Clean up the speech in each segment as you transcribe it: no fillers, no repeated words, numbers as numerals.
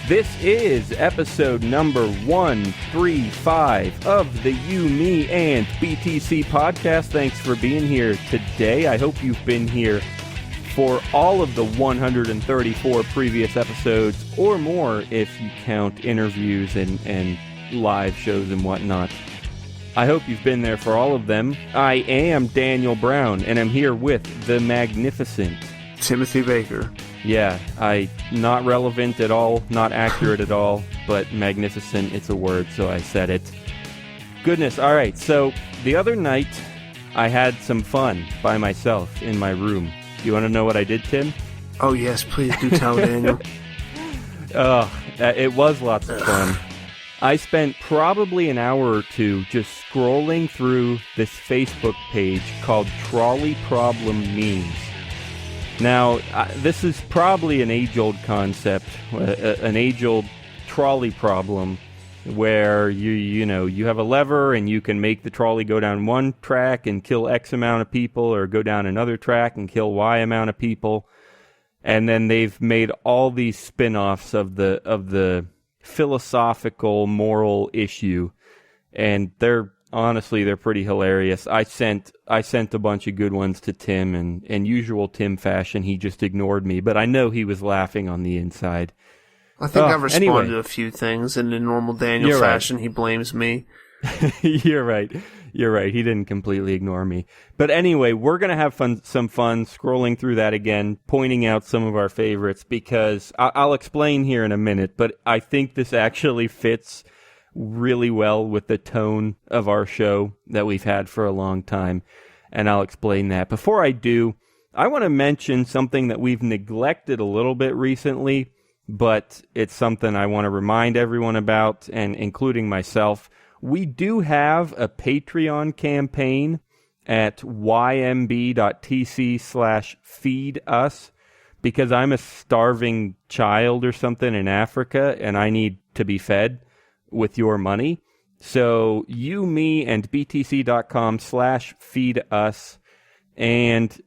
This is episode number 135 of the You, Me, and BTC podcast. Thanks for being here today. I hope you've been here for all of the 134 previous episodes, or more if you count interviews and live shows and whatnot. I hope you've been there for all of them. I am Daniel Brown, and I'm here with the magnificent Timothy Baker. Yeah, not relevant at all, not accurate at all, but magnificent, it's a word, so I said it. Goodness, all right, so the other night, I had some fun by myself in my room. You want to know what I did, Tim? Oh, yes, please do tell, Daniel. It was lots of fun. I spent probably an hour or two just scrolling through this Facebook page called Trolley Problem Memes. Now, this is probably an age-old concept, an age-old trolley problem, where you have a lever and you can make the trolley go down one track and kill X amount of people, or go down another track and kill Y amount of people. And then they've made all these spin-offs of the philosophical, moral issue, and they're pretty hilarious. I sent a bunch of good ones to Tim, and in usual Tim fashion, he just ignored me, but I know he was laughing on the inside. I think I've responded anyway. to a few things, and in normal Daniel fashion, He blames me. You're right. He didn't completely ignore me. But anyway, we're going to have some fun scrolling through that again, pointing out some of our favorites, because I'll explain here in a minute, but I think this actually fits really well with the tone of our show that we've had for a long time, and I'll explain that. Before I do, I want to mention something that we've neglected a little bit recently, but it's something I want to remind everyone about, and including myself. We do have a Patreon campaign at ymb.tc/feedus, because I'm a starving child or something in Africa, and I need to be fed with your money. So you, me, and btc.com/feedus. And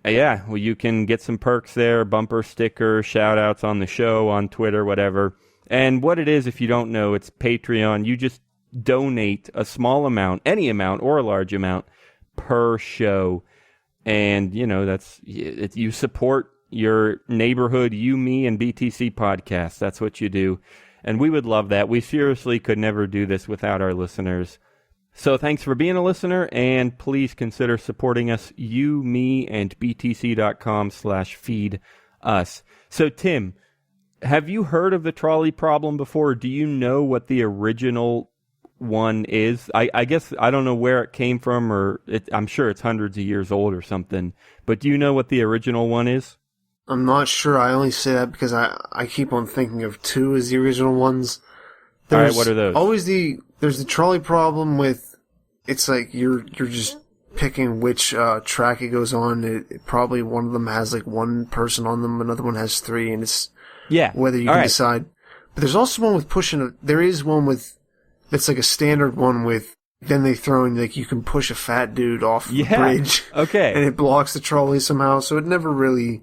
yeah, well, you can get some perks there, bumper sticker, shout outs on the show, on Twitter, whatever. And what it is, if you don't know, it's Patreon. You just donate a small amount, any amount or a large amount per show. And, you support your neighborhood, You, Me, and BTC podcast. That's what you do. And we would love that. We seriously could never do this without our listeners. So thanks for being a listener, and please consider supporting us, You, Me, and btc.com/feedus. So Tim, have you heard of the trolley problem before? Do you know what the original one is? I guess I don't know where it came from, I'm sure it's hundreds of years old or something. But do you know what the original one is? I'm not sure. I only say that because I keep on thinking of two as the original ones. All right, what are those? There's the trolley problem with, it's like you're just picking which track it goes on. It probably one of them has like one person on them, another one has three, and it's whether you can decide. But there's also one with there is one with, it's like a standard one with, then they throw in, like, you can push a fat dude off the bridge. Okay. And it blocks the trolley somehow, so it never really,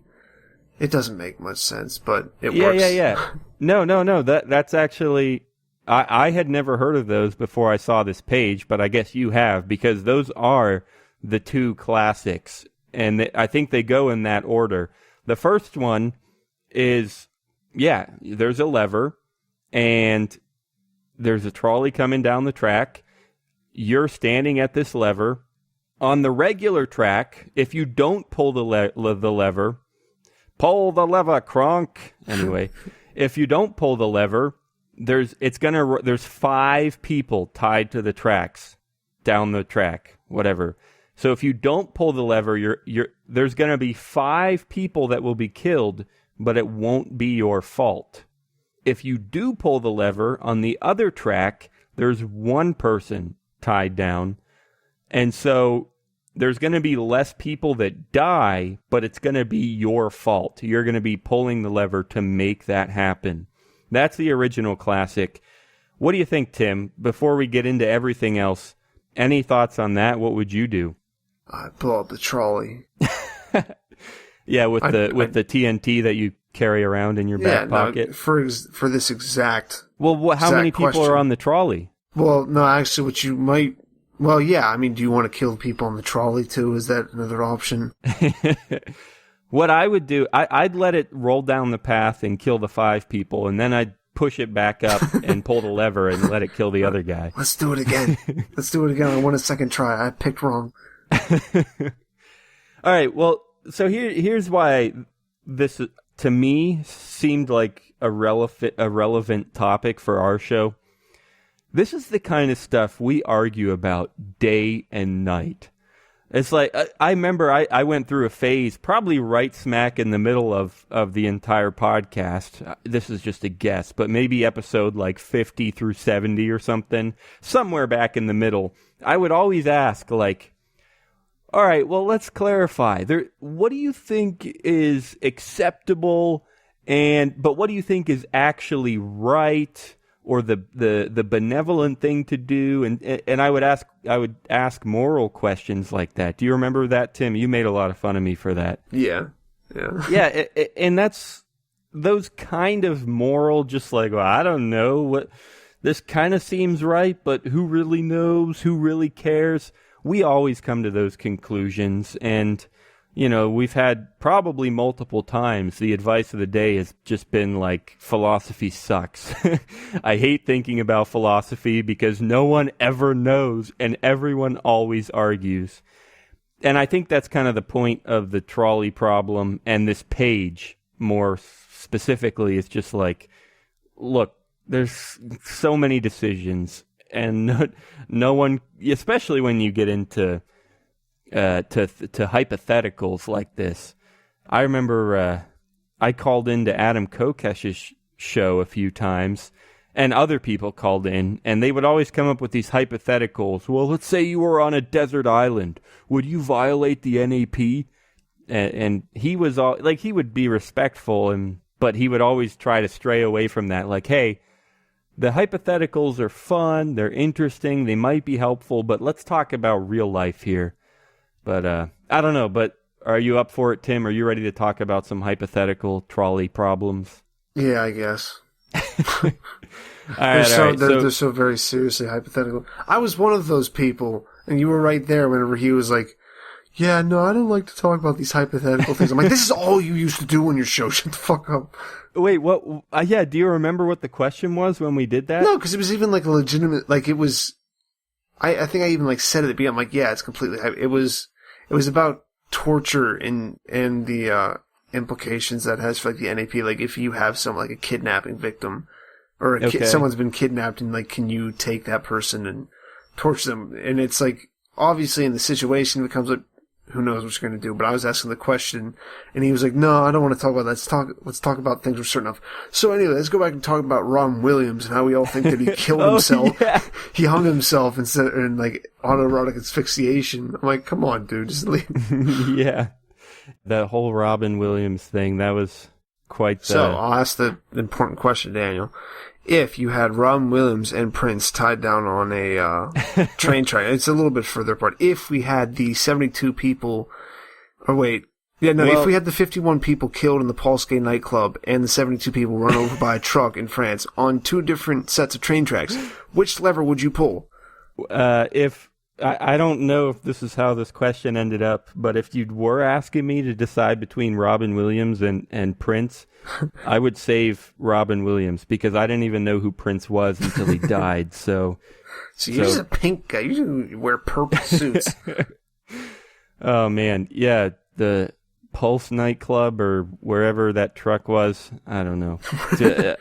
it doesn't make much sense, but it works. Yeah. No. That's actually, I had never heard of those before I saw this page, but I guess you have, because those are the two classics, and I think they go in that order. The first one is, there's a lever, and there's a trolley coming down the track. You're standing at this lever. On the regular track, if you don't pull the lever, pull the lever, Kronk. Anyway, if you don't pull the lever, there's 5 people tied to the tracks down the track, whatever. So if you don't pull the lever, there's going to be 5 people that will be killed, but it won't be your fault. If you do pull the lever on the other track, there's 1 person tied down. And so there's going to be less people that die, but it's going to be your fault. You're going to be pulling the lever to make that happen. That's the original classic. What do you think, Tim? Before we get into everything else, any thoughts on that? What would you do? I'd blow up the trolley. Yeah, with the TNT that you carry around in your back pocket? No, for this exact. Well, how many people are on the trolley? Well, no, actually, what you might. Well, yeah. I mean, do you want to kill people on the trolley too? Is that another option? What I would do, I'd let it roll down the path and kill the 5 people, and then I'd push it back up and pull the lever and let it kill the other guy. Let's do it again. I want a second try. I picked wrong. All right. Well, so here's why this to me seemed like a relevant topic for our show. This is the kind of stuff we argue about day and night. It's like, I remember I went through a phase, probably right smack in the middle of the entire podcast. This is just a guess, but maybe episode like 50 through 70 or something, somewhere back in the middle. I would always ask, like, all right, well, let's clarify. What do you think is acceptable, but what do you think is actually right? Or the benevolent thing to do, and I would ask moral questions like that. Do you remember that, Tim? You made a lot of fun of me for that. Yeah. Yeah, and that's those kind of moral, just like, well, I don't know what this kind of seems right, but who really knows? Who really cares? We always come to those conclusions, and we've had probably multiple times the advice of the day has just been like, philosophy sucks. I hate thinking about philosophy because no one ever knows and everyone always argues. And I think that's kind of the point of the trolley problem, and this page more specifically is just like, look, there's so many decisions, and no one, especially when you get into to hypotheticals like this. I remember I called into Adam Kokesh's show a few times, and other people called in, and they would always come up with these hypotheticals. Well, let's say you were on a desert island. Would you violate the NAP? And he was all like, he would be respectful, but he would always try to stray away from that. Like, hey, the hypotheticals are fun, they're interesting, they might be helpful, but let's talk about real life here. But I don't know, but are you up for it, Tim? Are you ready to talk about some hypothetical trolley problems? Yeah, I guess. They're so very seriously hypothetical. I was one of those people, and you were right there whenever he was like, yeah, no, I don't like to talk about these hypothetical things. I'm like, this is all you used to do on your show. Shut the fuck up. Wait, what? Yeah, do you remember what the question was when we did that? No, because it was even like a legitimate, like it was, I think I even like said it at the beginning. I'm like, yeah, it's completely, it was about torture and the implications that has for like the NAP. Like if you have like a kidnapping victim or someone's been kidnapped, and like, can you take that person and torture them? And it's like, obviously in the situation it becomes like, who knows what you're going to do? But I was asking the question, and he was like, no, I don't want to talk about that. Let's talk about things we're certain of. So anyway, let's go back and talk about Robin Williams and how we all think that he killed himself. Yeah. He hung himself and like autoerotic asphyxiation. I'm like, come on, dude, just leave. Yeah. That whole Robin Williams thing, that was quite the... So I'll ask the important question, Daniel. If you had Robin Williams and Prince tied down on a train track, it's a little bit further apart. If we had the 72 people, if we had the 51 people killed in the Pulse Gay nightclub and the 72 people run over by a truck in France on 2 different sets of train tracks, which lever would you pull? I don't know if this is how this question ended up, but if you were asking me to decide between Robin Williams and Prince, I would save Robin Williams, because I didn't even know who Prince was until he died. So you're just a pink guy. You wear purple suits. Oh man, yeah, the Pulse nightclub or wherever that truck was. I don't know.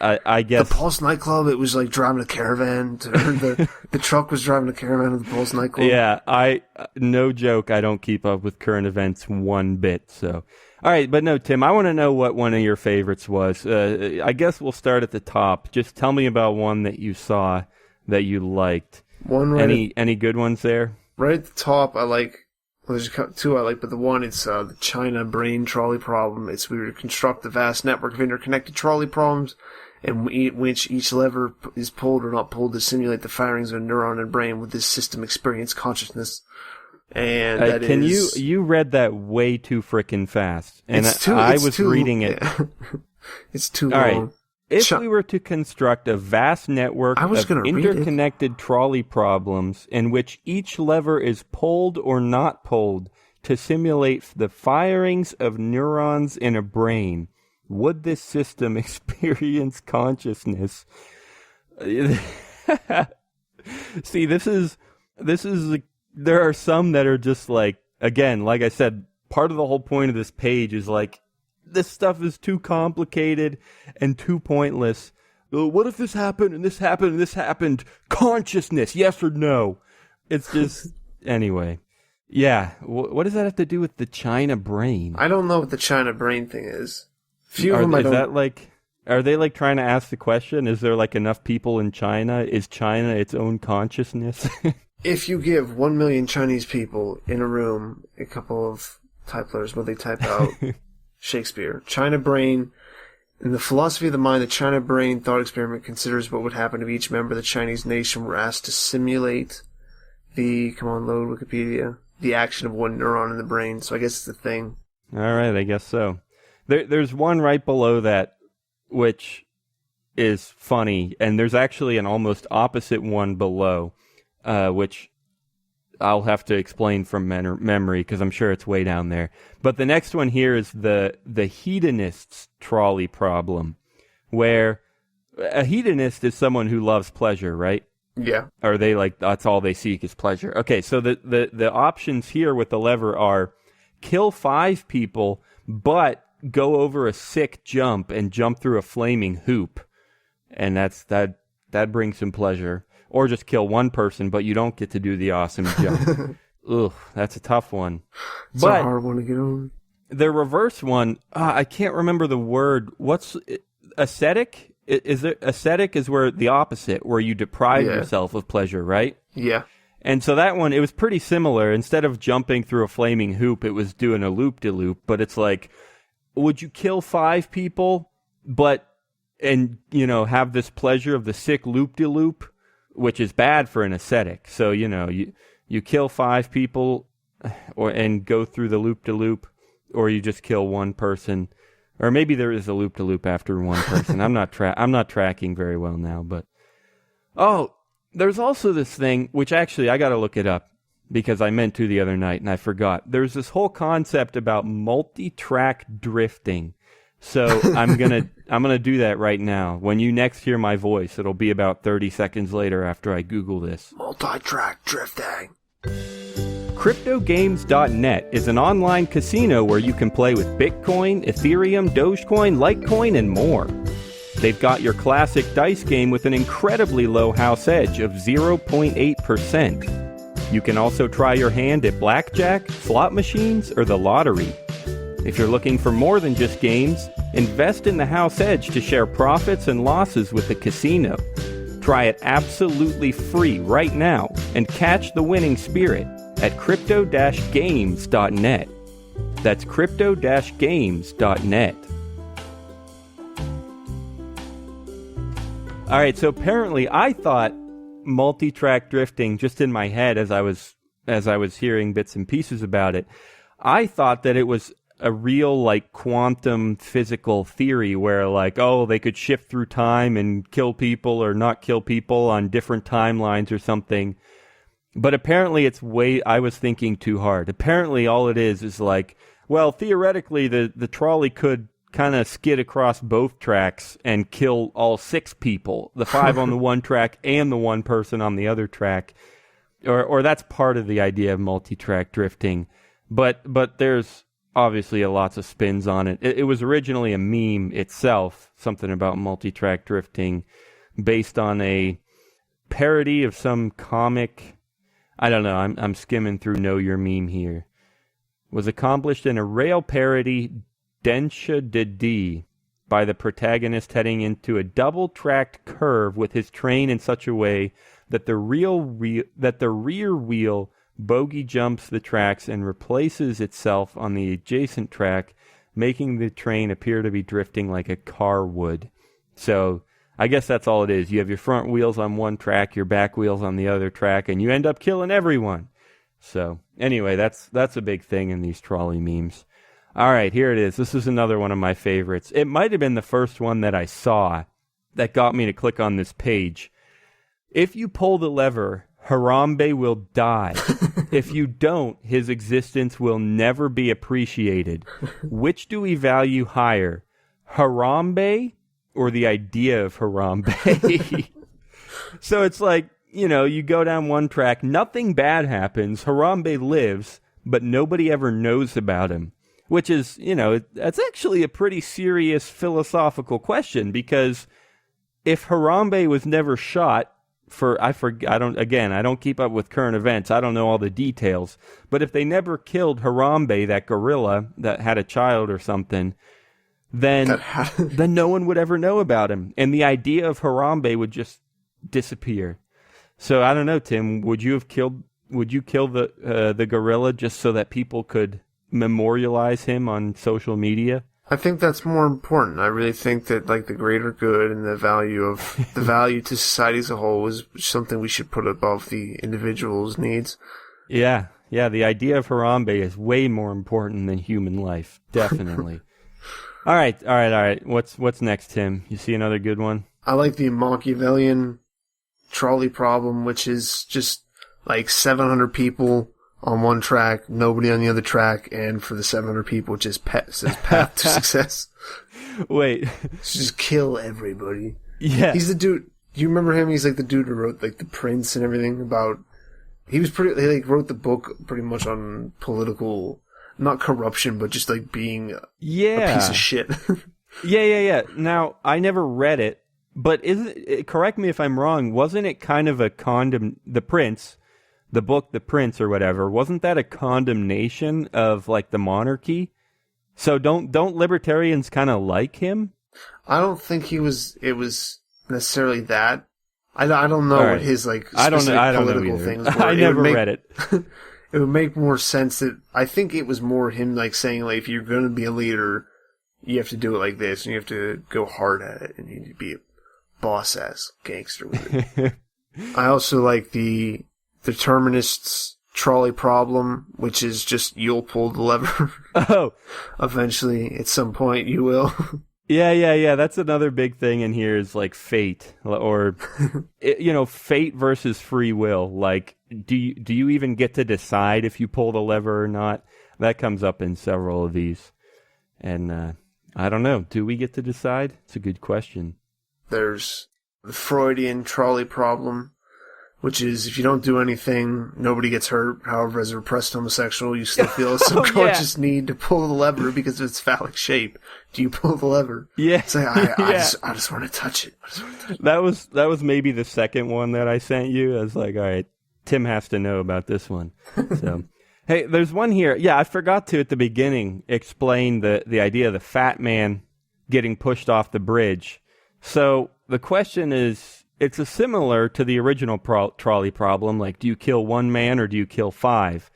I guess the Pulse nightclub. It was like driving a caravan. The truck was driving a caravan to the Pulse nightclub. Yeah, no joke. I don't keep up with current events one bit. So, all right, but no, Tim. I want to know what one of your favorites was. I guess we'll start at the top. Just tell me about one that you saw that you liked. Any good ones there? Right at the top, I like. Well, there's 2 I like, but the one, it's the China brain trolley problem. It's we construct a vast network of interconnected trolley problems, in which each lever is pulled or not pulled to simulate the firings of a neuron and brain with this system experience consciousness. And you read that way too frickin' fast, and I was reading it. It's too All right. long. If we were to construct a vast network of interconnected trolley problems in which each lever is pulled or not pulled to simulate the firings of neurons in a brain, would this system experience consciousness? See, this is there are some that are just like, again, like I said, part of the whole point of this page is like, this stuff is too complicated and too pointless. What if this happened and this happened and this happened? Consciousness, yes or no? It's just, anyway. Yeah, what does that have to do with the China brain? I don't know what the China brain thing is. Few of them Is that like, are they like trying to ask the question, is there like enough people in China? Is China its own consciousness? If you give 1 million Chinese people in a room a couple of typers where they type out Shakespeare, China brain, in the philosophy of the mind, the China brain thought experiment considers what would happen if each member of the Chinese nation were asked to simulate come on, load Wikipedia, the action of one neuron in the brain. So I guess it's the thing. All right, I guess so. There's one right below that, which is funny, and there's actually an almost opposite one below, which I'll have to explain from memory because I'm sure it's way down there. But the next one here is the hedonist's trolley problem, where a hedonist is someone who loves pleasure, right? Yeah. Or they like, that's all they seek is pleasure. Okay, so the options here with the lever are kill 5 people, but go over a sick jump and jump through a flaming hoop. And that brings some pleasure. Or just kill 1 person, but you don't get to do the awesome jump. Ugh, that's a tough one. It's a hard one to get over. The reverse one, I can't remember the word. What's ascetic? Ascetic is where the opposite, where you deprive yourself of pleasure, right? Yeah. And so that one, it was pretty similar. Instead of jumping through a flaming hoop, it was doing a loop-de-loop. But it's like, would you kill 5 people, and have this pleasure of the sick loop-de-loop? Which is bad for an ascetic. So, you kill 5 people and go through the loop-de-loop, or you just kill 1 person. Or maybe there is a loop-de-loop after 1 person. I'm not tracking very well now, but... Oh, there's also this thing, which actually I got to look it up, because I meant to the other night and I forgot. There's this whole concept about multi-track drifting. So I'm gonna do that right now. When you next hear my voice, it'll be about 30 seconds later after I Google this. Multi-track drifting. CryptoGames.net is an online casino where you can play with Bitcoin, Ethereum, Dogecoin, Litecoin, and more. They've got your classic dice game with an incredibly low house edge of 0.8%. You can also try your hand at blackjack, slot machines, or the lottery. If you're looking for more than just games, invest in the house edge to share profits and losses with the casino. Try it absolutely free right now and catch the winning spirit at crypto-games.net. That's crypto-games.net. All right, so apparently I thought multi-track drifting, just in my head as I was hearing bits and pieces about it, I thought that it was a real like quantum physical theory where like, oh, they could shift through time and kill people or not kill people on different timelines or something. But apparently I was thinking too hard. Apparently all it is like, well, theoretically the trolley could kind of skid across both tracks and kill all 6 people, the 5 on the one track and the 1 person on the other track. Or that's part of the idea of multi-track drifting. But there's obviously lots of spins on it. It was originally a meme itself, something about multi-track drifting, based on a parody of some comic. I don't know, I'm skimming through Know Your Meme here. Was accomplished in a rail parody, Densha Didi, by the protagonist heading into a double-tracked curve with his train in such a way that the rear wheel bogey jumps the tracks and replaces itself on the adjacent track, making the train appear to be drifting like a car would. So I guess that's all it is. You have your front wheels on one track, your back wheels on the other track, and you end up killing everyone. So anyway, that's a big thing in these trolley memes. All right, here it is. This is another one of my favorites. It might have been the first one that I saw that got me to click on this page. If you pull the lever, Harambe will die. If you don't, his existence will never be appreciated. Which do we value higher, Harambe or the idea of Harambe? So it's like, you know, you go down one track, nothing bad happens, Harambe lives, but nobody ever knows about him. Which is, you know, that's actually a pretty serious philosophical question, because if Harambe was never shot I don't keep up with current events, I don't know all the details, but if they never killed Harambe, that gorilla that had a child or something, then no one would ever know about him, and the idea of Harambe would just disappear. So I don't know, Tim, would you kill the gorilla just so that people could memorialize him on social media? I think that's more important. I really think that like the greater good and the value to society as a whole is something we should put above the individual's needs. Yeah, the idea of Harambe is way more important than human life, definitely. All right. What's next, Tim? You see another good one? I like the Machiavellian trolley problem, which is just like 700 people on one track, nobody on the other track, and for the 700 people, it just says path to success. Wait. Just kill everybody. Yeah. He's the dude. Do you remember him? He's like the dude who wrote like The Prince and everything about... He wrote the book pretty much on political, not corruption, but just like being a piece of shit. Yeah. Now, I never read it, but correct me if I'm wrong, wasn't it kind of a The Prince... The book, The Prince or whatever, wasn't that a condemnation of like the monarchy? So don't libertarians kind of like him? I don't think it was necessarily that. I don't know what his like specific political things were. I never read it. It would make more sense that I think it was more him like saying like if you're going to be a leader, you have to do it like this and you have to go hard at it and you need to be a boss ass gangster with it. I also like the determinists trolley problem, which is just you'll pull the lever. Oh. Eventually, at some point, you will. Yeah. That's another big thing in here is like fate, or fate versus free will. Like, do you even get to decide if you pull the lever or not? That comes up in several of these, and I don't know. Do we get to decide? It's a good question. There's the Freudian trolley problem, which is if you don't do anything, nobody gets hurt. However, as a repressed homosexual, you still feel a subconscious need to pull the lever because of its phallic shape. Do you pull the lever? Yeah. It's like, I just want to touch it. That was maybe the second one that I sent you. I was like, all right, Tim has to know about this one. So, hey, there's one here. Yeah, I forgot to at the beginning explain the idea of the fat man getting pushed off the bridge. So the question is, it's similar to the original trolley problem, like do you kill one man or do you kill five?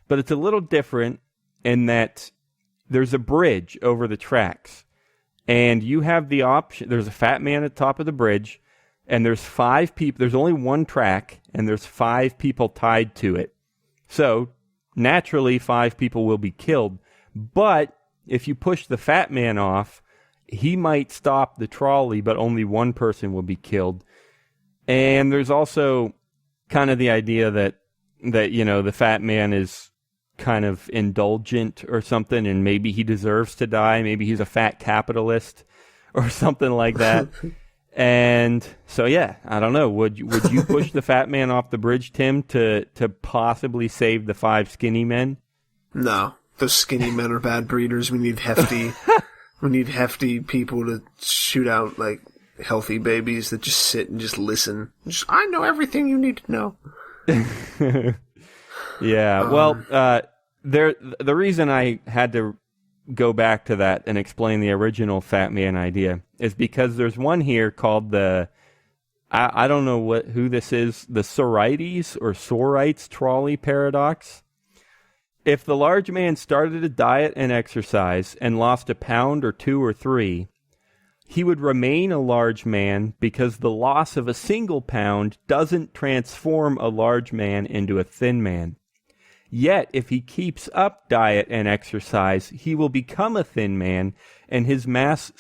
But it's a little different in that there's a bridge over the tracks, and you have the option. There's a fat man at the top of the bridge, and there's 5 people. There's only one track, and there's 5 people tied to it. So naturally, 5 people will be killed. But if you push the fat man off, he might stop the trolley, but only one person will be killed. And there's also kind of the idea that the fat man is kind of indulgent or something, and maybe he deserves to die. Maybe he's a fat capitalist or something like that. And so, yeah, I don't know. Would you push the fat man off the bridge, Tim, to possibly save the 5 skinny men? No, those skinny men are bad breeders. We need hefty people to shoot out like healthy babies that just sit and just listen. I know everything you need to know. Yeah, well, the reason I had to go back to that and explain the original fat man idea is because there's one here called I don't know who this is, the Sorites trolley paradox. If the large man started a diet and exercise and lost a pound or 2 or 3, he would remain a large man because the loss of a single pound doesn't transform a large man into a thin man. Yet, if he keeps up diet and exercise, he will become a thin man, and his mass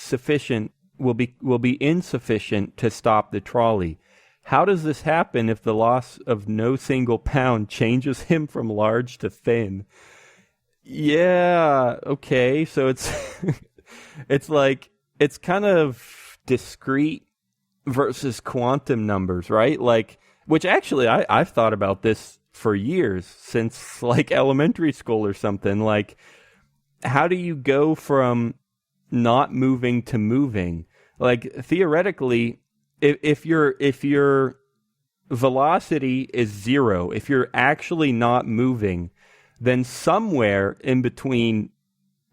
will be insufficient to stop the trolley. How does this happen if the loss of no single pound changes him from large to thin? Yeah, okay, so it's it's kind of discrete versus quantum numbers, right? Like, which actually I've thought about this for years, since like elementary school or something. Like, how do you go from not moving to moving? Like, theoretically, if your velocity is 0, if you're actually not moving, then somewhere in between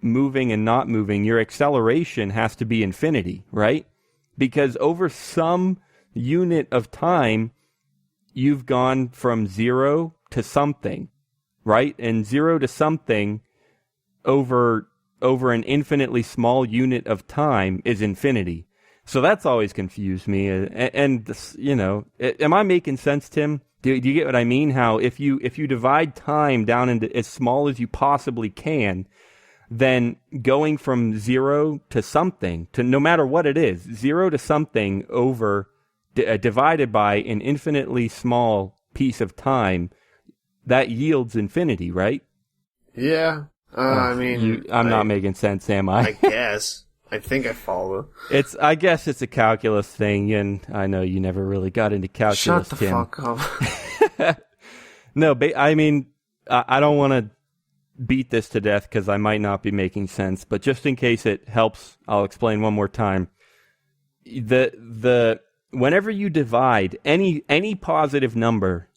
moving and not moving, your acceleration has to be infinity, right? Because over some unit of time, you've gone from 0 to something, right? And 0 to something over an infinitely small unit of time is infinity. So that's always confused me. And this, am I making sense, Tim? Do you get what I mean? How if you divide time down into as small as you possibly can, then going from 0 to something, to no matter what it is, 0 to something over divided by an infinitely small piece of time, that yields infinity, right? Yeah. I'm not making sense, am I? I guess. I think I follow. I guess it's a calculus thing, and I know you never really got into calculus, Shut the Tim. fuck up. No, I mean, I don't want to beat this to death because I might not be making sense, but just in case it helps, I'll explain one more time. Whenever you divide any positive number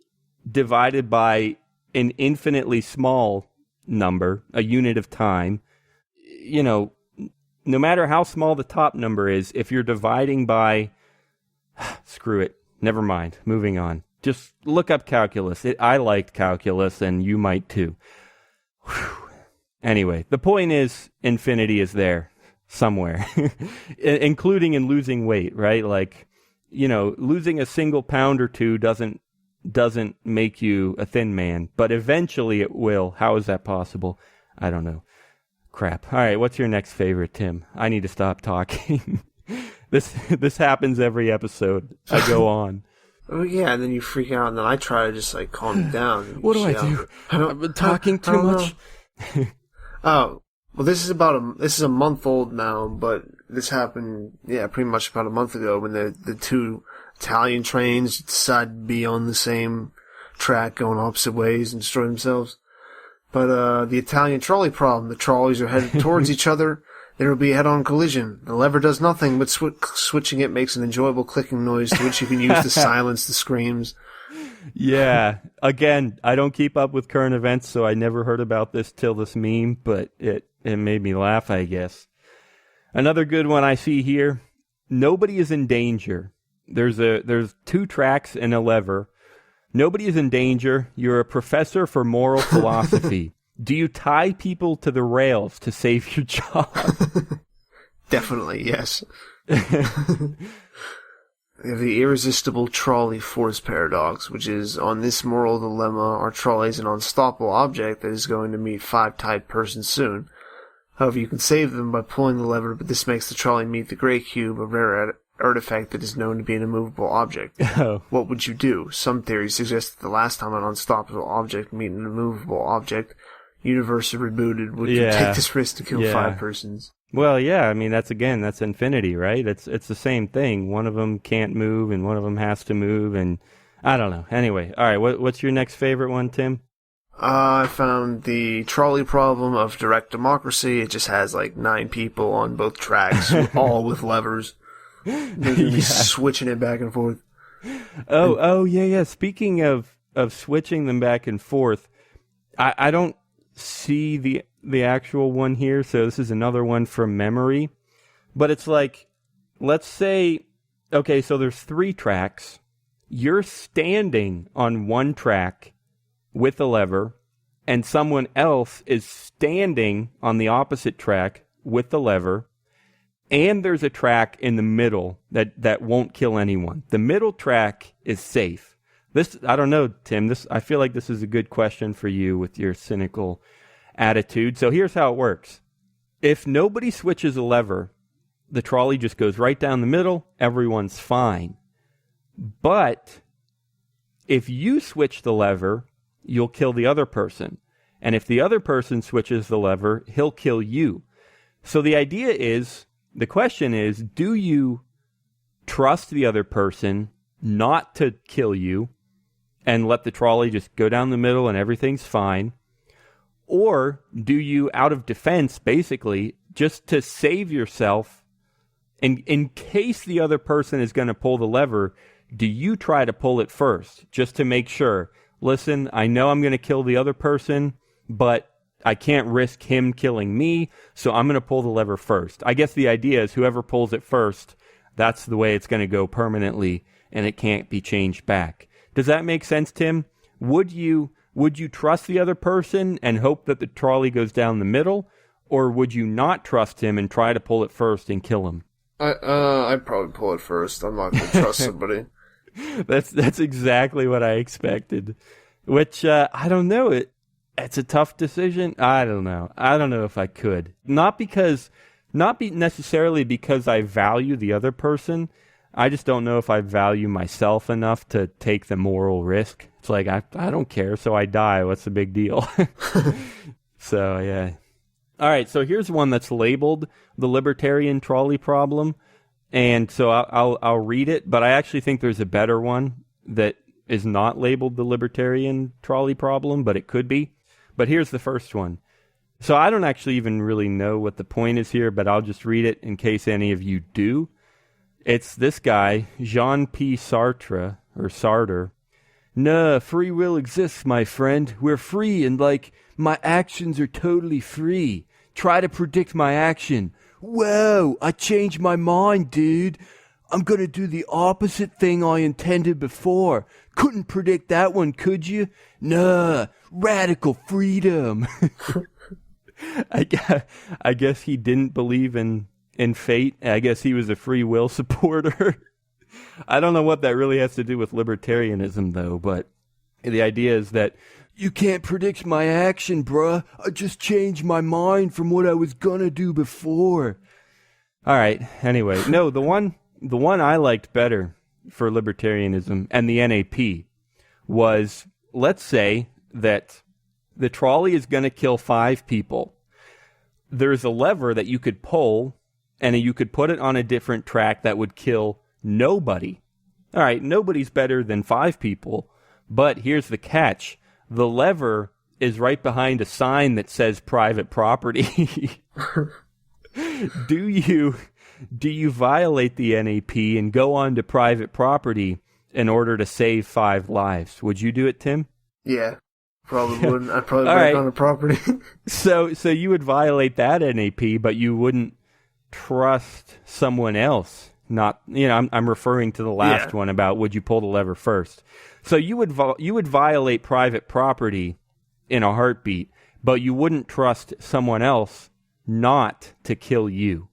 divided by an infinitely small number, a unit of time, no matter how small the top number is, if you're dividing by, screw it, never mind, moving on. Just look up calculus. I liked calculus, and you might too. Whew. Anyway, the point is, infinity is there somewhere, including in losing weight, right? Like, losing a single pound or two doesn't make you a thin man, but eventually it will. How is that possible? I don't know. Crap. All right, what's your next favorite, Tim? I need to stop talking. This happens every episode. I go on. Oh yeah, and then you freak out, and then I try to just calm down. What do I do? I've been talking too much. Oh, well, this is a month old now, but this happened, pretty much about a month ago when the two Italian trains decided to be on the same track going opposite ways and destroy themselves. But the Italian trolley problem, the trolleys are headed towards each other. There will be a head-on collision. The lever does nothing, but switching it makes an enjoyable clicking noise to which you can use to silence the screams. Yeah. Again, I don't keep up with current events, so I never heard about this till this meme, but it made me laugh, I guess. Another good one I see here. Nobody is in danger. There's 2 tracks and a lever. Nobody is in danger. You're a professor for moral philosophy. Do you tie people to the rails to save your job? Definitely, yes. We have the irresistible trolley force paradox, which is, on this moral dilemma, our trolley is an unstoppable object that is going to meet 5 tied persons soon. However, you can save them by pulling the lever, but this makes the trolley meet the Grey Cube, a rare artifact that is known to be an immovable object. Oh. What would you do? Some theories suggest that the last time an unstoppable object meet an immovable object, universe rebooted, would you take this risk to kill 5 persons? Well, yeah, I mean, that's infinity, right? It's the same thing. One of them can't move, and one of them has to move, and I don't know. Anyway, all right, what's your next favorite one, Tim? I found the trolley problem of direct democracy. It just has 9 people on both tracks, all with levers. They're going to be switching it back and forth. Oh, yeah. Speaking of switching them back and forth, I don't see the actual one here, so this is another one from memory. But it's let's say, okay, so there's 3 tracks. You're standing on one track with a lever, and someone else is standing on the opposite track with the lever, and there's a track in the middle that won't kill anyone. The middle track is safe. This, I don't know, Tim. I feel like this is a good question for you with your cynical attitude. So here's how it works. If nobody switches a lever, the trolley just goes right down the middle. Everyone's fine. But if you switch the lever, you'll kill the other person. And if the other person switches the lever, he'll kill you. So the question is, do you trust the other person not to kill you and let the trolley just go down the middle and everything's fine? Or do you, out of defense, basically, just to save yourself, in case the other person is going to pull the lever, do you try to pull it first, just to make sure, listen, I know I'm going to kill the other person, but I can't risk him killing me, so I'm going to pull the lever first. I guess the idea is whoever pulls it first, that's the way it's going to go permanently, and it can't be changed back. Does that make sense, Tim? Would you trust the other person and hope that the trolley goes down the middle, or would you not trust him and try to pull it first and kill him? I'd probably pull it first. I'm not going to trust somebody. That's exactly what I expected. Which I don't know. It's a tough decision. I don't know. I don't know if I could. Not necessarily because I value the other person. I just don't know if I value myself enough to take the moral risk. It's like, I don't care, so I die. What's the big deal? So, yeah. All right, so here's one that's labeled the Libertarian Trolley Problem. And so I'll read it, but I actually think there's a better one that is not labeled the Libertarian Trolley Problem, but it could be. But here's the first one. So I don't actually even really know what the point is here, but I'll just read it in case any of you do. It's this guy, Jean P. Sartre, or Sartre. Nah, free will exists, my friend. We're free, and my actions are totally free. Try to predict my action. Whoa, I changed my mind, dude. I'm gonna do the opposite thing I intended before. Couldn't predict that one, could you? Nah, radical freedom. I guess he didn't believe in fate. I guess he was a free will supporter. I don't know what that really has to do with libertarianism, though, but the idea is that you can't predict my action, bruh. I just changed my mind from what I was gonna do before. All right, anyway. No, the one I liked better for libertarianism and the NAP was, let's say that the trolley is going to kill 5 people. There's a lever that you could pull, and you could put it on a different track that would kill nobody. All right, nobody's better than 5 people, but here's the catch. The lever is right behind a sign that says private property. Do you violate the NAP and go on to private property in order to save 5 lives? Would you do it, Tim? Yeah, probably wouldn't. I'd probably break on the property. So you would violate that NAP, but you wouldn't trust someone else. Not, I'm referring to the last one about would you pull the lever first. So you would violate private property in a heartbeat, but you wouldn't trust someone else not to kill you.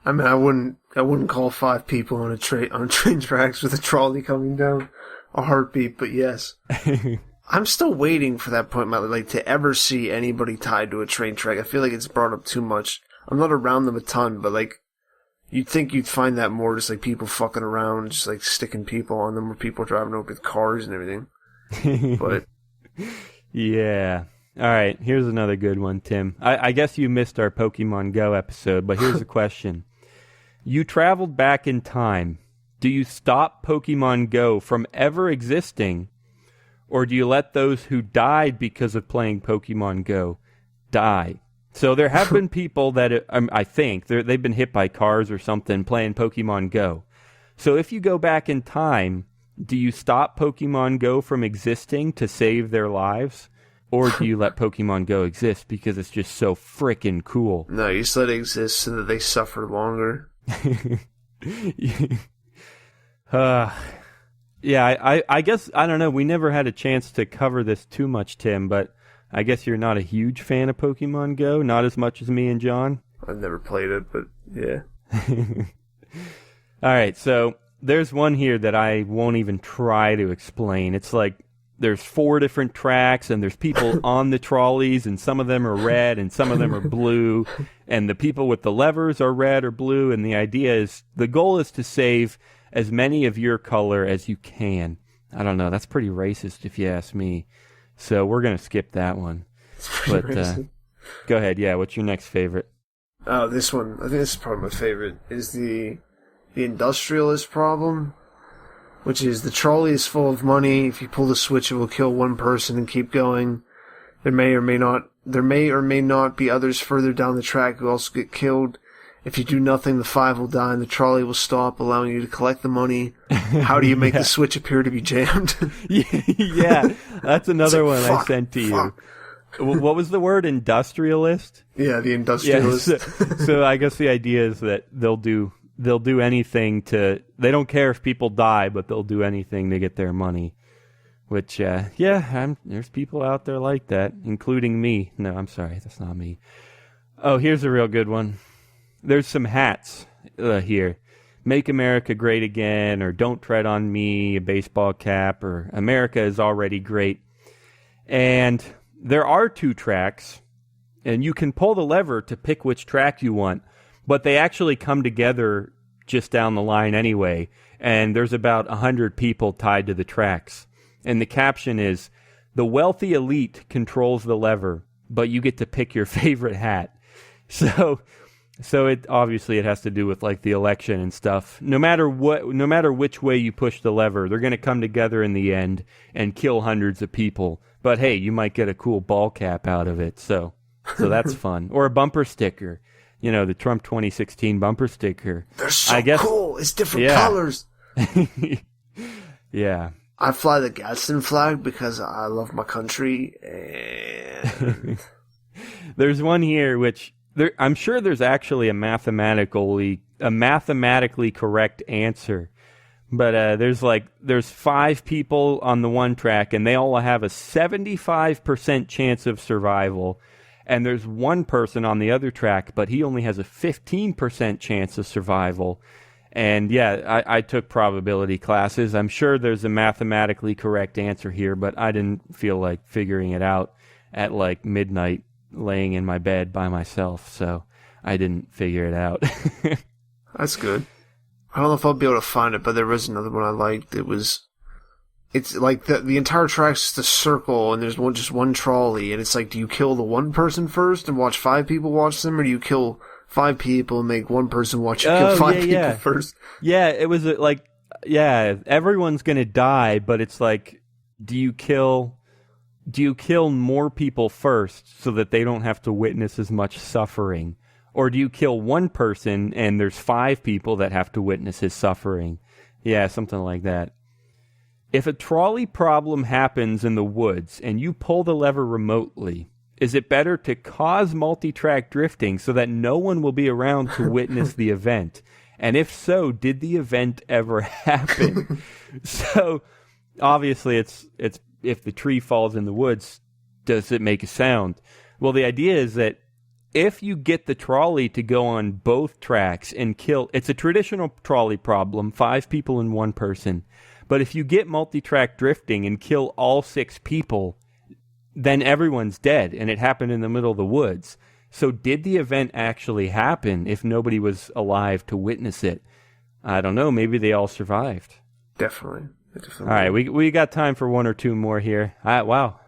I mean, I wouldn't call 5 people on train tracks with a trolley coming down a heartbeat, but yes. I'm still waiting for that point in my life, to ever see anybody tied to a train track. I feel like it's brought up too much. I'm not around them a ton, but you'd think you'd find that more, just people fucking around, just sticking people on them, or people driving over with cars and everything. But yeah. All right, here's another good one, Tim. I guess you missed our Pokemon Go episode, but here's the question. You traveled back in time. Do you stop Pokemon Go from ever existing, or do you let those who died because of playing Pokemon Go die? So there have been people that, I think, they've been hit by cars or something playing Pokemon Go. So if you go back in time, do you stop Pokemon Go from existing to save their lives? Or do you let Pokemon Go exist because it's just so frickin' cool? No, you just let it exist so that they suffer longer. Yeah, I guess, I don't know, we never had a chance to cover this too much, Tim, but I guess you're not a huge fan of Pokemon Go, not as much as me and John? I've never played it, but yeah. All right, so there's one here that I won't even try to explain. It's like there's 4 different tracks, and there's people on the trolleys, and some of them are red, and some of them are blue, and the people with the levers are red or blue, and the idea is, the goal is to save as many of your color as you can. I don't know, that's pretty racist if you ask me. So we're going to skip that one. But go ahead, yeah, what's your next favorite? This one, I think this is probably my favorite, is the industrialist problem, which is the trolley is full of money. If you pull the switch, it will kill one person and keep going. There may or may not be others further down the track who also get killed. If you do nothing, the 5 will die and the trolley will stop, allowing you to collect the money. How do you make the switch appear to be jammed? Yeah, that's another one I sent to fuck. you. What was the word? Industrialist? Yeah, the industrialist. Yeah, so I guess the idea is that they'll do anything they don't care if people die, but they'll do anything to get their money. Which, there's people out there like that, including me. No, I'm sorry, that's not me. Oh, here's a real good one. There's some hats here. Make America Great Again, or Don't Tread on Me, a baseball cap, or America is Already Great. And there are 2 tracks, and you can pull the lever to pick which track you want, but they actually come together just down the line anyway, and there's about 100 people tied to the tracks. And the caption is, "The wealthy elite controls the lever, but you get to pick your favorite hat." So it obviously it has to do with like the election and stuff. No matter which way you push the lever, they're going to come together in the end and kill hundreds of people. But hey, you might get a cool ball cap out of it. So that's fun. Or a bumper sticker. You know, the Trump 2016 bumper sticker. They're so cool. It's different colors. Yeah. I fly the Gadsden flag because I love my country. And there's one here which I'm sure there's actually a mathematically correct answer. But there's 5 people on the one track, and they all have a 75% chance of survival. And there's 1 person on the other track, but he only has a 15% chance of survival. And yeah, I took probability classes. I'm sure there's a mathematically correct answer here, but I didn't feel like figuring it out at like midnight laying in my bed by myself, so I didn't figure it out. That's good. I don't know if I'll be able to find it, but there was another one I liked. It's like the entire track's just a circle, and there's just one trolley, and it's like, do you kill the 1 person first and watch 5 people watch them, or do you kill 5 people and make 1 person watch you kill 5 people first? Yeah, it was everyone's gonna die, but it's like, do you kill more people first so that they don't have to witness as much suffering? Or do you kill 1 person and there's 5 people that have to witness his suffering? Yeah, something like that. If a trolley problem happens in the woods and you pull the lever remotely, is it better to cause multi-track drifting so that no one will be around to witness the event? And if so, did the event ever happen? So, obviously, it's if the tree falls in the woods, does it make a sound? Well, the idea is that if you get the trolley to go on both tracks and kill, it's a traditional trolley problem, 5 people and 1 person. But if you get multi-track drifting and kill all 6 people, then everyone's dead, and it happened in the middle of the woods. So did the event actually happen if nobody was alive to witness it? I don't know. Maybe they all survived. Definitely. All right, we got time for 1 or 2 more here. Wow,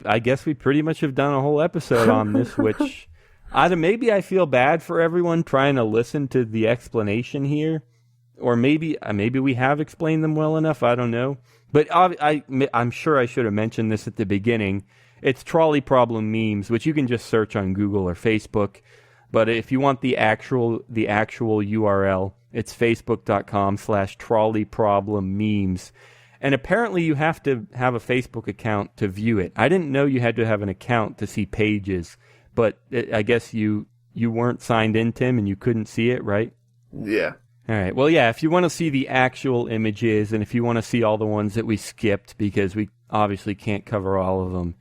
I guess we pretty much have done a whole episode on this, which maybe I feel bad for everyone trying to listen to the explanation here, or maybe we have explained them well enough. I don't know, but I'm sure I should have mentioned this at the beginning. It's trolley problem memes, which you can just search on Google or Facebook. But if you want the actual URL, it's facebook.com/trolleyproblemmemes. And apparently you have to have a Facebook account to view it. I didn't know you had to have an account to see pages, but I guess you weren't signed in, Tim, and you couldn't see it, right? Yeah. All right. Well, yeah, if you want to see the actual images and if you want to see all the ones that we skipped because we obviously can't cover all of them,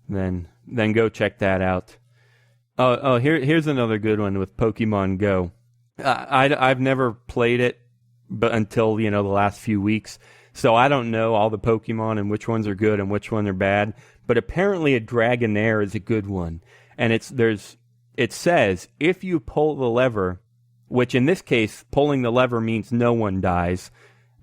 then go check that out. Here's another good one with Pokemon Go. I've never played it, but until, the last few weeks. So I don't know all the Pokemon and which ones are good and which ones are bad. But apparently a Dragonair is a good one. And it says if you pull the lever, which in this case, pulling the lever means no one dies.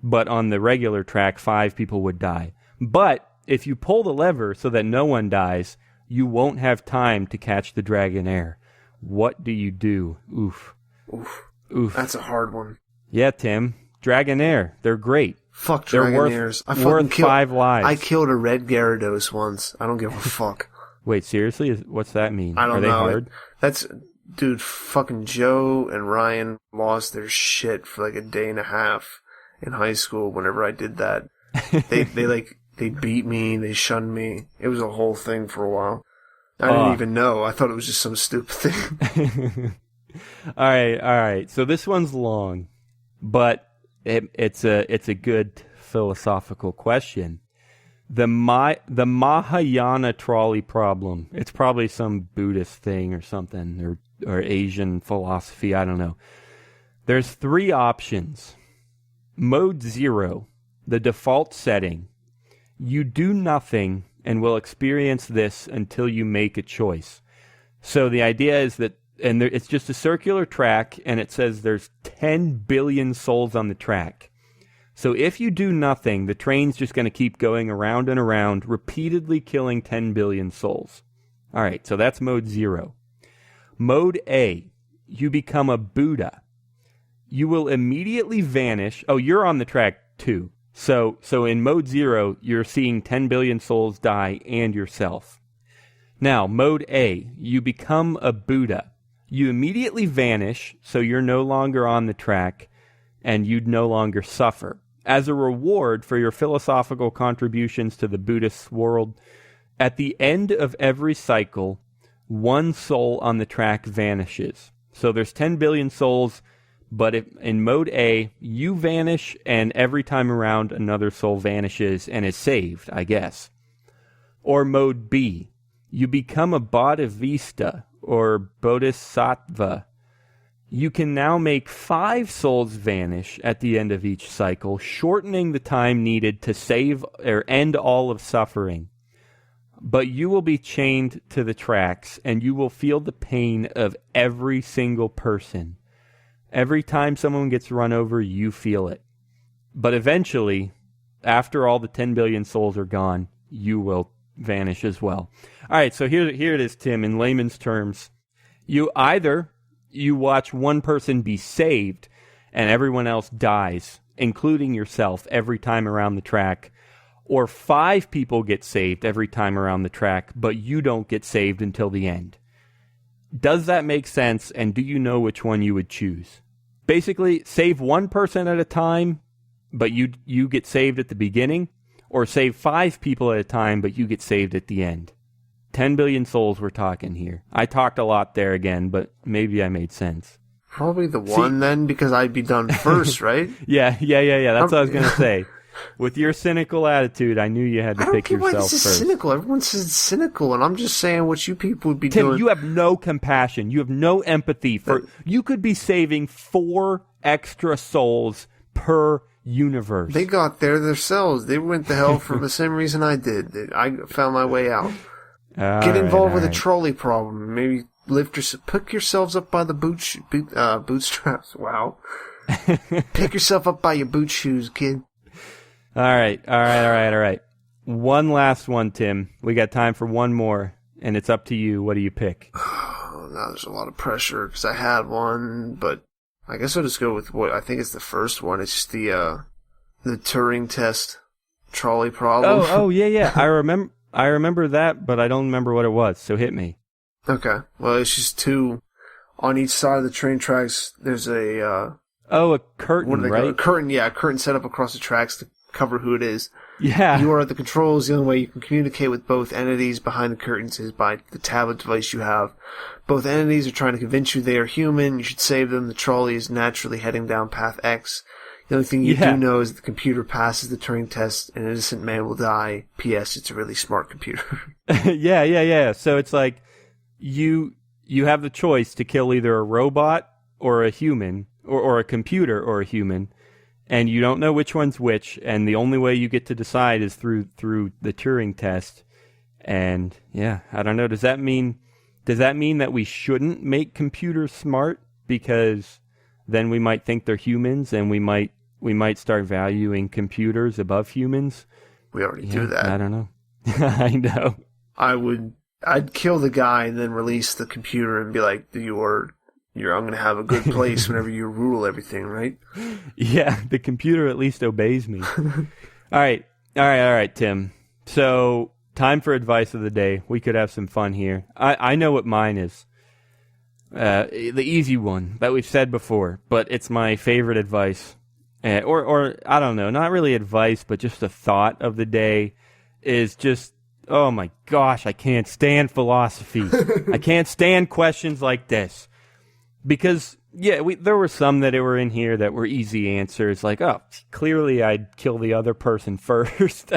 But on the regular track, 5 people would die. But if you pull the lever so that no one dies, you won't have time to catch the Dragonair. What do you do? Oof. Oof. That's a hard one. Yeah, Tim. Dragonair. They're great. Fuck Dragonairs. They're worth 5 lives. I killed a red Gyarados once. I don't give a fuck. Wait, seriously? What's that mean? I don't know. Are they hard? Dude, fucking Joe and Ryan lost their shit for like a day and a half in high school whenever I did that. They beat me, they shunned me. It was a whole thing for a while. I didn't even know. I thought it was just some stupid thing. All right. So this one's long, but it's a good philosophical question. The Mahayana trolley problem. It's probably some Buddhist thing or something, or Asian philosophy. I don't know. There's 3 options. Mode 0, the default setting. You do nothing and will experience this until you make a choice. So the idea is that, and it's just a circular track, and it says there's 10 billion souls on the track. So if you do nothing, the train's just going to keep going around and around, repeatedly killing 10 billion souls. All right, so that's mode 0. Mode A, you become a Buddha. You will immediately vanish. Oh, you're on the track too. So in mode 0, you're seeing 10 billion souls die and yourself. Now, mode A, you become a Buddha. You immediately vanish, so you're no longer on the track, and you'd no longer suffer. As a reward for your philosophical contributions to the Buddhist world, at the end of every cycle, 1 soul on the track vanishes. So there's 10 billion souls, but in mode A, you vanish, and every time around, another soul vanishes and is saved, I guess. Or mode B, you become a Bodhisattva or Bodhisattva. You can now make 5 souls vanish at the end of each cycle, shortening the time needed to save or end all of suffering. But you will be chained to the tracks, and you will feel the pain of every single person. Every time someone gets run over, you feel it. But eventually, after all the 10 billion souls are gone, you will vanish as well. All right, so here it is, Tim, in layman's terms. You watch one person be saved, and everyone else dies, including yourself, every time around the track. Or 5 people get saved every time around the track, but you don't get saved until the end. Does that make sense, and do you know which one you would choose? Basically, save 1 person at a time, but you get saved at the beginning, or save 5 people at a time, but you get saved at the end. 10 billion souls we're talking here. I talked a lot there again, but maybe I made sense. Probably the one then, because I'd be done first, right? Yeah. That's what I was going to say. With your cynical attitude, I knew you had to pick yourself first. I don't get why this is cynical. Everyone says it's cynical, and I'm just saying what you people would be doing. Tim, you have no compassion. You have no empathy for. You could be saving 4 extra souls per universe. They got there themselves. They went to hell for the same reason I did. I found my way out. Get involved with a trolley problem. Maybe pick yourselves up by the bootstraps. Wow. Pick yourself up by your boot shoes, kid. All right. One last one, Tim. We got time for one more, and it's up to you. What do you pick? Oh, now there's a lot of pressure, because I had one, but I guess I'll just go with what I think is the first one. It's just the Turing test trolley problem. Oh, yeah. I remember that, but I don't remember what it was, so hit me. Okay. Well, it's just 2 on each side of the train tracks. There's a curtain, right? A curtain set up across the tracks to cover who it is. Yeah. You are at the controls. The only way you can communicate with both entities behind the curtains is by the tablet device you have. Both entities are trying to convince you they are human. You should save them. The trolley is naturally heading down path X. The only thing you do know is the computer passes the Turing test, and an innocent man will die. P.S. It's a really smart computer. Yeah. So it's like you have the choice to kill either a robot or a human, or a computer or a human, and you don't know which one's which, and the only way you get to decide is through the Turing test. And yeah, I don't know. Does that mean that we shouldn't make computers smart, because then we might think they're humans, and we might start valuing computers above humans? We already do that. I don't know. I know. I'd kill the guy and then release the computer and be like, I'm going to have a good place whenever you rule everything, right? Yeah, the computer at least obeys me. All right, Tim. So, time for advice of the day. We could have some fun here. I know what mine is. The easy one that we've said before, but it's my favorite advice. Or I don't know, not really advice, but just a thought of the day is just, oh my gosh, I can't stand philosophy. I can't stand questions like this. Because, yeah, there were some that were in here that were easy answers, like, oh, clearly I'd kill the other person first.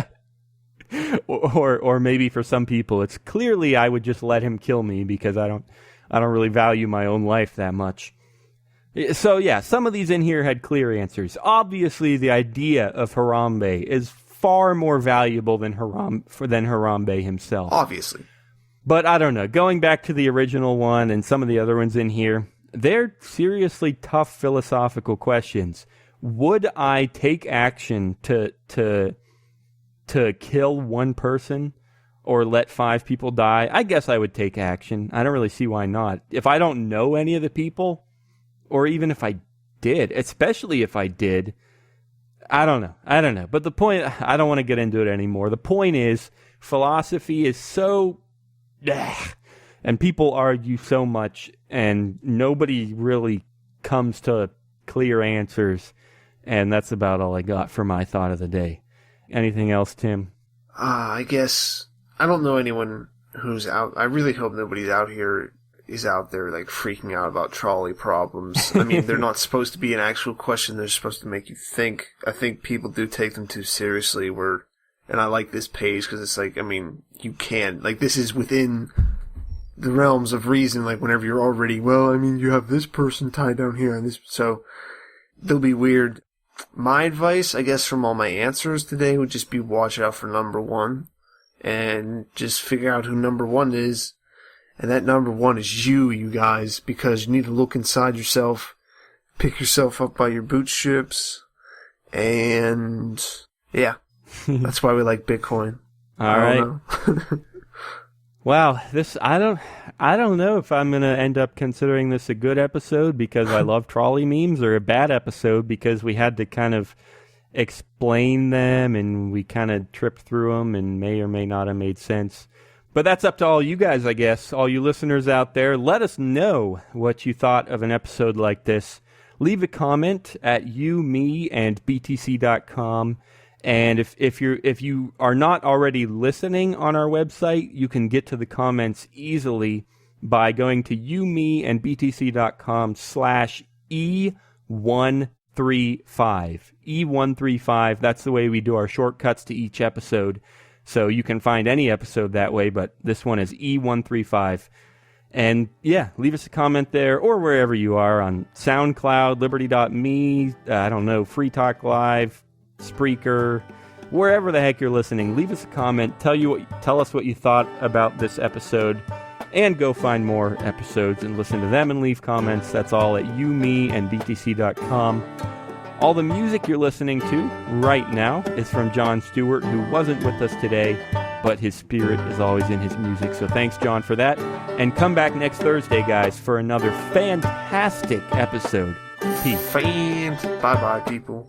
or maybe for some people, it's clearly I would just let him kill me because I don't really value my own life that much. So, yeah, some of these in here had clear answers. Obviously, the idea of Harambe is far more valuable than Harambe himself. Obviously. But I don't know. Going back to the original one and some of the other ones in here, they're seriously tough philosophical questions. Would I take action to kill one person or let 5 people die? I guess I would take action. I don't really see why not. If I don't know any of the people, or even if I did, especially if I did, I don't know. But the point, I don't want to get into it anymore. The point is, philosophy is so... and people argue so much, and nobody really comes to clear answers. And that's about all I got for my thought of the day. Anything else, Tim? I guess I don't know anyone who's out. I really hope nobody out there like freaking out about trolley problems. I mean, they're not supposed to be an actual question. They're supposed to make you think. I think people do take them too seriously. And I like this page because it's like, I mean, you can, like, this is within the realms of reason. Like, whenever you're already, well, I mean, you have this person tied down here and this, so they'll be weird. My advice, I guess, from all my answers today would just be watch out for number 1 and just figure out who number 1 is. And that number 1 is you guys, because you need to look inside yourself, pick yourself up by your bootstraps, and yeah, that's why we like Bitcoin. All right. Wow, I don't know if I'm gonna end up considering this a good episode because I love trolley memes, or a bad episode because we had to kind of explain them and we kind of tripped through them and may or may not have made sense. But that's up to all you guys, I guess. All you listeners out there, let us know what you thought of an episode like this. Leave a comment at btc.com. And if you are not already listening on our website, you can get to the comments easily by going to /E135. E135, that's the way we do our shortcuts to each episode. So you can find any episode that way, but this one is E135. And yeah, leave us a comment there or wherever you are on SoundCloud, Liberty.me, I don't know, Free Talk Live, Spreaker, wherever the heck you're listening. Leave us a comment. Tell us what you thought about this episode, and go find more episodes and listen to them and leave comments. That's all at btc.com. All the music you're listening to right now is from John Stewart, who wasn't with us today, but his spirit is always in his music. So thanks, John, for that. And come back next Thursday, guys, for another fantastic episode. Peace. Bye-bye, people.